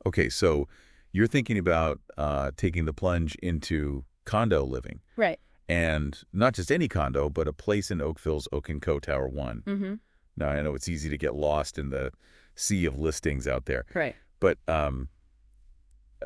Okay, so you're thinking about taking the plunge into condo living. Right. And not just any condo, but a place in Oakville's Oak Co Tower 1. Mm-hmm. Now, I know it's easy to get lost in the sea of listings out there. Right. But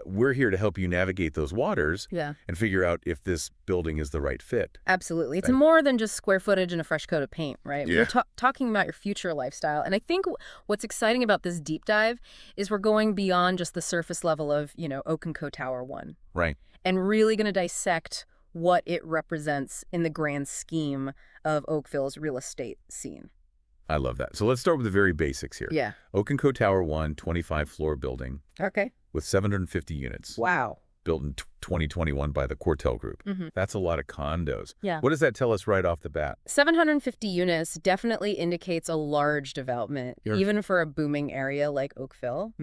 we're here to help you navigate those waters and figure out if this building is the right fit. Absolutely. It's more than just square footage and a fresh coat of paint, right? Yeah. We're talking about your future lifestyle. And I think what's exciting about this deep dive is we're going beyond just the surface level of, Oak Co Tower 1. Right. And really going to dissect what it represents in the grand scheme of Oakville's real estate scene. I love that. So let's start with the very basics here. Yeah. Oak Co Tower 1, 25-floor building. Okay. With 750 units. Wow. Built in 2021 by the Quartel Group. Mm-hmm. That's a lot of condos. Yeah. What does that tell us right off the bat? 750 units definitely indicates a large development, even for a booming area like Oakville.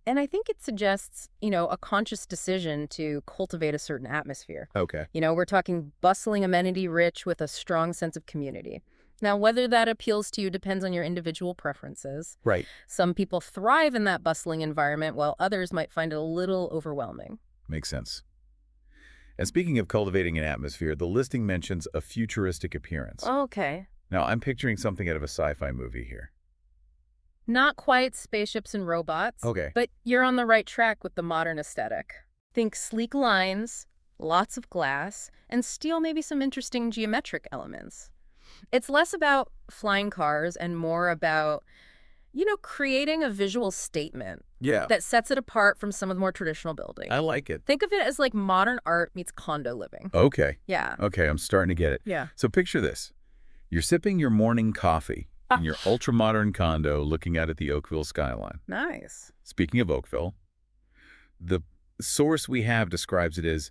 And I think it suggests, a conscious decision to cultivate a certain atmosphere. Okay. We're talking bustling, amenity-rich with a strong sense of community. Now, whether that appeals to you depends on your individual preferences. Right. Some people thrive in that bustling environment, while others might find it a little overwhelming. Makes sense. And speaking of cultivating an atmosphere, the listing mentions a futuristic appearance. Okay. Now, I'm picturing something out of a sci-fi movie here. Not quite spaceships and robots. Okay. But you're on the right track with the modern aesthetic. Think sleek lines, lots of glass, and steel, maybe some interesting geometric elements. It's less about flying cars and more about, creating a visual statement that sets it apart from some of the more traditional buildings. I like it. Think of it as like modern art meets condo living. Okay. Yeah. Okay, I'm starting to get it. Yeah. So picture this. You're sipping your morning coffee in your ultra-modern condo looking out at the Oakville skyline. Nice. Speaking of Oakville, the source we have describes it as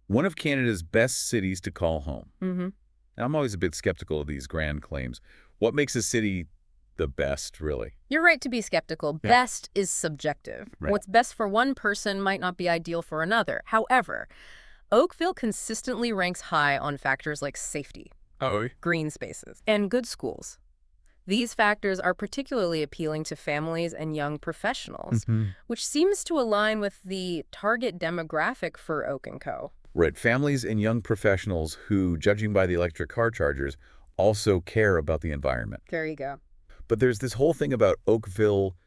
one of Canada's best cities to call home. Mm-hmm. Now, I'm always a bit skeptical of these grand claims. What makes a city the best, really? You're right to be skeptical. Yeah. Best is subjective. Right. What's best for one person might not be ideal for another. However, Oakville consistently ranks high on factors like safety, green spaces, and good schools. These factors are particularly appealing to families and young professionals, which seems to align with the target demographic for Oak Co. Right, families and young professionals who, judging by the electric car chargers, also care about the environment. There you go. But there's this whole thing about Oakville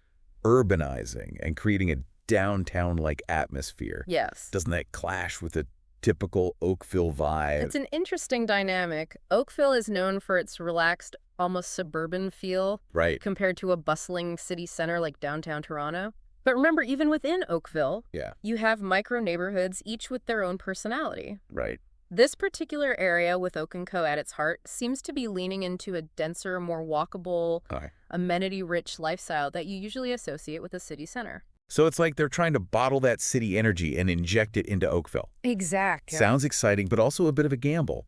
urbanizing and creating a downtown-like atmosphere. Yes. Doesn't that clash with the typical Oakville vibe? It's an interesting dynamic. Oakville is known for its relaxed, almost suburban feel. Right. Compared to a bustling city center like downtown Toronto. But remember, even within Oakville, you have micro neighborhoods, each with their own personality. Right. This particular area with Oak Co at its heart seems to be leaning into a denser, more walkable, amenity-rich lifestyle that you usually associate with a city center. So it's like they're trying to bottle that city energy and inject it into Oakville. Exactly. Sounds exciting, but also a bit of a gamble.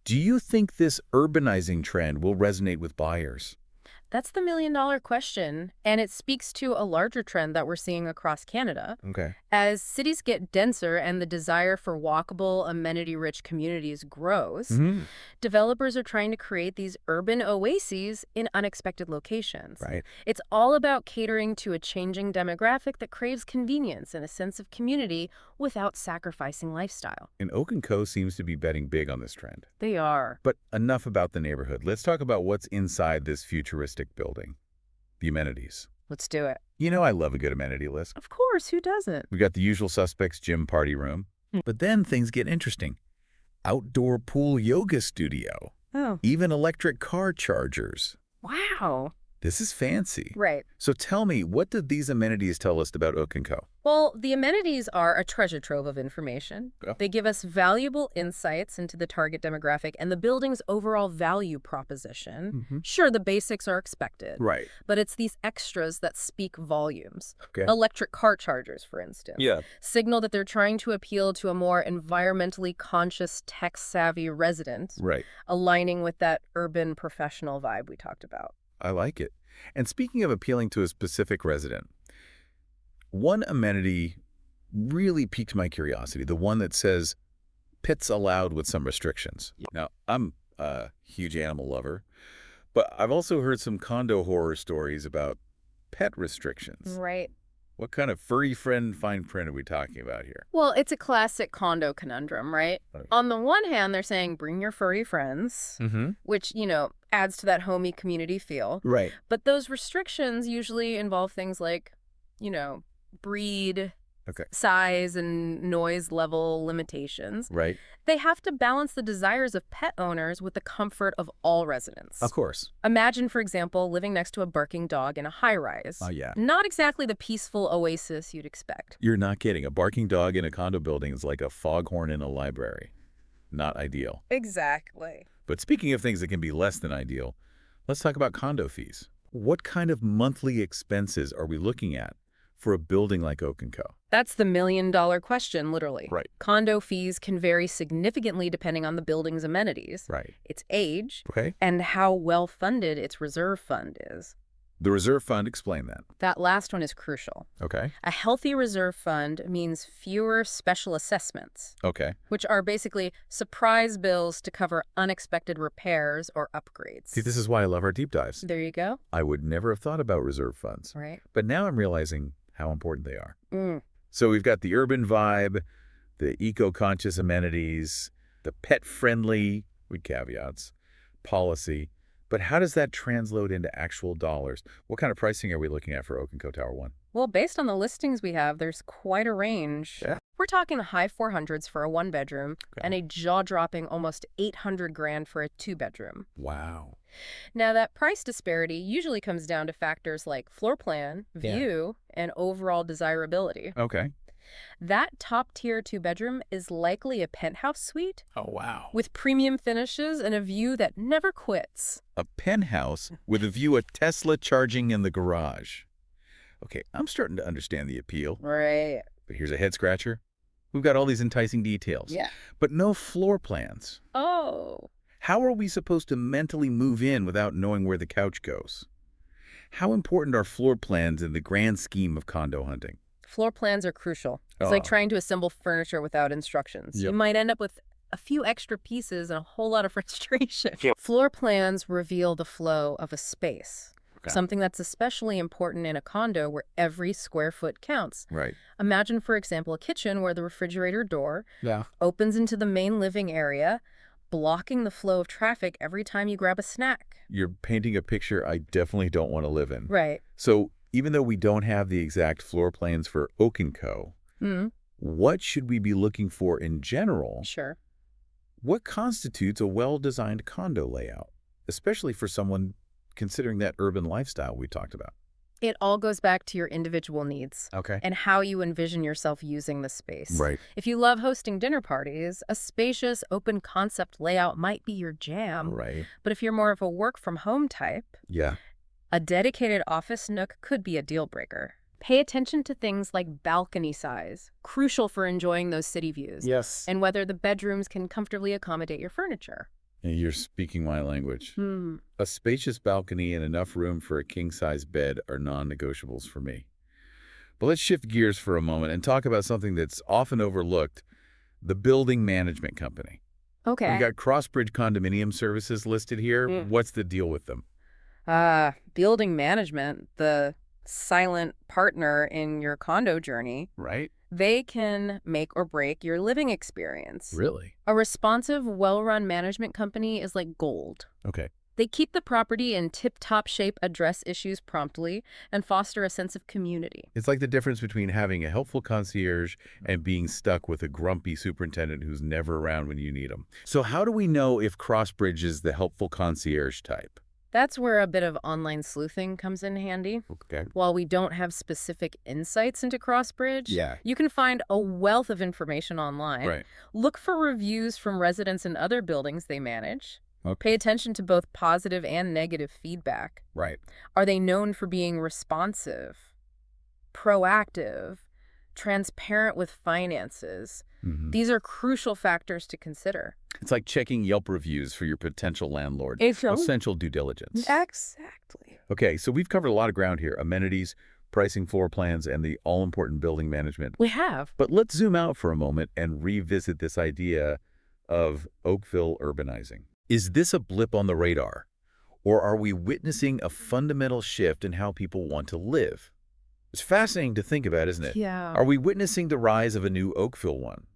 Do you think this urbanizing trend will resonate with buyers? That's the million-dollar question, and it speaks to a larger trend that we're seeing across Canada. Okay. As cities get denser and the desire for walkable, amenity-rich communities grows, developers are trying to create these urban oases in unexpected locations. Right. It's all about catering to a changing demographic that craves convenience and a sense of community without sacrificing lifestyle. And Oak Co seems to be betting big on this trend. They are. But enough about the neighborhood. Let's talk about what's inside this futuristic building. The amenities. Let's do it. I love a good amenity list. Of course, who doesn't? We got the usual suspects, gym, party room. But then things get interesting. Outdoor pool yoga studio. Oh. Even electric car chargers. Wow. This is fancy. Right. So tell me, what did these amenities tell us about Oak Co? Well, the amenities are a treasure trove of information. Yeah. They give us valuable insights into the target demographic and the building's overall value proposition. Sure, the basics are expected. Right. But it's these extras that speak volumes. Okay. Electric car chargers, for instance. Yeah. Signal that they're trying to appeal to a more environmentally conscious, tech-savvy resident. Right. Aligning with that urban professional vibe we talked about. I like it. And speaking of appealing to a specific resident, one amenity really piqued my curiosity, the one that says pets allowed with some restrictions. Now, I'm a huge animal lover, but I've also heard some condo horror stories about pet restrictions. Right. What kind of furry friend fine print are we talking about here? Well, it's a classic condo conundrum, right? On the one hand, they're saying bring your furry friends, which, adds to that homey community feel. Right. But those restrictions usually involve things like, breed, size, and noise level limitations. Right. They have to balance the desires of pet owners with the comfort of all residents. Of course. Imagine, for example, living next to a barking dog in a high-rise. Oh, yeah. Not exactly the peaceful oasis you'd expect. You're not kidding. A barking dog in a condo building is like a foghorn in a library. Not ideal. Exactly. But speaking of things that can be less than ideal, let's talk about condo fees. What kind of monthly expenses are we looking at for a building like Oak Co? That's the million-dollar question, literally. Right. Condo fees can vary significantly depending on the building's amenities, right, its age, and how well-funded its reserve fund is. The reserve fund, explain that. That last one is crucial. Okay. A healthy reserve fund means fewer special assessments. Okay. Which are basically surprise bills to cover unexpected repairs or upgrades. See, this is why I love our deep dives. There you go. I would never have thought about reserve funds. Right. But now I'm realizing how important they are. Mm. So we've got the urban vibe, the eco-conscious amenities, the pet-friendly, with caveats, policy. But how does that translate into actual dollars? What kind of pricing are we looking at for Oak Co Tower 1? Well, based on the listings we have, there's quite a range. Yeah. We're talking high 400s for a one-bedroom and a jaw-dropping almost $800,000 for a two-bedroom. Wow. Now, that price disparity usually comes down to factors like floor plan, view, and overall desirability. Okay. That top-tier two-bedroom is likely a penthouse suite. Oh, wow. With premium finishes and a view that never quits. A penthouse with a view of Tesla charging in the garage. Okay, I'm starting to understand the appeal. Right. But here's a head-scratcher. We've got all these enticing details. Yeah. But no floor plans. Oh. How are we supposed to mentally move in without knowing where the couch goes? How important are floor plans in the grand scheme of condo hunting? Floor plans are crucial. It's like trying to assemble furniture without instructions. Yep. You might end up with a few extra pieces and a whole lot of frustration. Yep. Floor plans reveal the flow of a space. Something that's especially important in a condo where every square foot counts. Right. Imagine, for example, a kitchen where the refrigerator door opens into the main living area, blocking the flow of traffic every time you grab a snack. You're painting a picture I definitely don't want to live in. Right. So even though we don't have the exact floor plans for Oak Co, what should we be looking for in general? Sure. What constitutes a well-designed condo layout, especially for someone considering that urban lifestyle we talked about? It all goes back to your individual needs. Okay. And how you envision yourself using the space. Right. If you love hosting dinner parties, a spacious, open concept layout might be your jam. Right. But if you're more of a work from home type, a dedicated office nook could be a deal breaker. Pay attention to things like balcony size, crucial for enjoying those city views. Yes. And whether the bedrooms can comfortably accommodate your furniture. You're speaking my language. A spacious balcony and enough room for a king-size bed are non-negotiables for me. But let's shift gears for a moment and talk about something that's often overlooked, the building management company. Okay. We got Crossbridge Condominium Services listed here. What's the deal with them? Building management, the silent partner in your condo journey. Right. They can make or break your living experience. Really? A responsive, well-run management company is like gold. Okay. They keep the property in tip-top shape, address issues promptly, and foster a sense of community. It's like the difference between having a helpful concierge and being stuck with a grumpy superintendent who's never around when you need them. So how do we know if Crossbridge is the helpful concierge type? That's where a bit of online sleuthing comes in handy. Okay. While we don't have specific insights into Crossbridge, you can find a wealth of information online. Right. Look for reviews from residents in other buildings they manage. Okay. Pay attention to both positive and negative feedback. Right. Are they known for being responsive, proactive, transparent with finances? These are crucial factors to consider. It's like checking Yelp reviews for your potential landlord. Essential due diligence. Exactly. Okay, so we've covered a lot of ground here. Amenities, pricing, floor plans, and the all-important building management. We have. But let's zoom out for a moment and revisit this idea of Oakville urbanizing. Is this a blip on the radar? Or are we witnessing a fundamental shift in how people want to live? It's fascinating to think about, isn't it? Yeah. Are we witnessing the rise of a new Oakville one,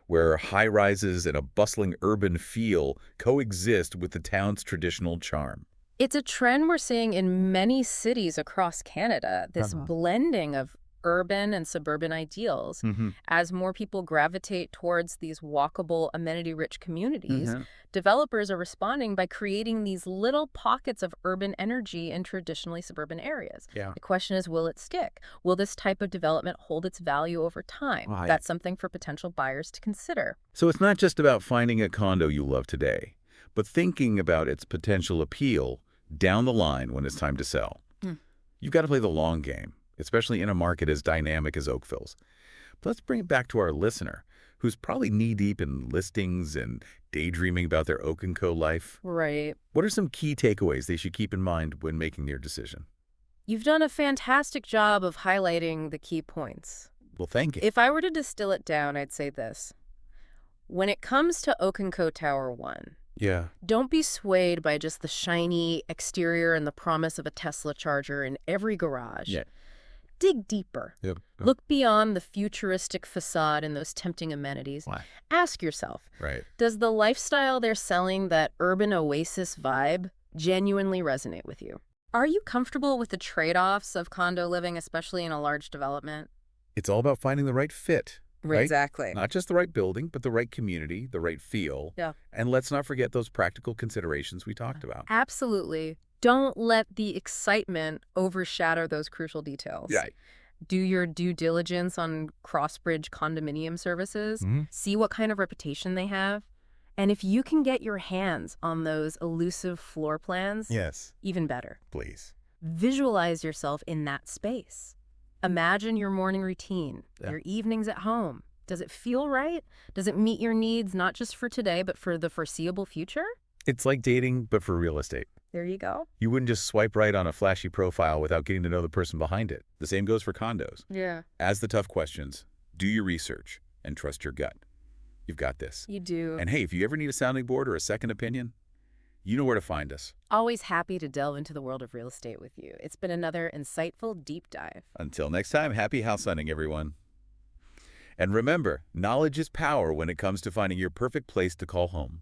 where high-rises and a bustling urban feel coexist with the town's traditional charm? It's a trend we're seeing in many cities across Canada, this blending of urban and suburban ideals. As more people gravitate towards these walkable, amenity-rich communities, developers are responding by creating these little pockets of urban energy in traditionally suburban areas. The question is, will it stick? Will this type of development hold its value over time? That's something for potential buyers to consider. So it's not just about finding a condo you love today, but thinking about its potential appeal down the line when it's time to sell. You've got to play the long game, especially in a market as dynamic as Oakville's. But let's bring it back to our listener, who's probably knee-deep in listings and daydreaming about their Oak Co life. Right. What are some key takeaways they should keep in mind when making their decision? You've done a fantastic job of highlighting the key points. Well, thank you. If I were to distill it down, I'd say this. When it comes to Oak Co Tower 1, don't be swayed by just the shiny exterior and the promise of a Tesla charger in every garage. Dig deeper. Look beyond the futuristic facade and those tempting amenities. Ask yourself, does the lifestyle they're selling, that urban oasis vibe, genuinely resonate with you? Are you comfortable with the trade-offs of condo living, especially in a large development? It's all about finding the right fit. Right? Exactly. Not just the right building, but the right community, the right feel. And let's not forget those practical considerations we talked about. Absolutely. Don't let the excitement overshadow those crucial details. Do your due diligence on cross-bridge condominium services. See what kind of reputation they have. And if you can get your hands on those elusive floor plans, even better. Please. Visualize yourself in that space. Imagine your morning routine, your evenings at home. Does it feel right? Does it meet your needs, not just for today, but for the foreseeable future? It's like dating, but for real estate. There you go. You wouldn't just swipe right on a flashy profile without getting to know the person behind it. The same goes for condos. Ask the tough questions, do your research, and trust your gut. You've got this. You do. And hey, if you ever need a sounding board or a second opinion, you know where to find us. Always happy to delve into the world of real estate with you. It's been another insightful deep dive. Until next time, happy house hunting, everyone. And remember, knowledge is power when it comes to finding your perfect place to call home.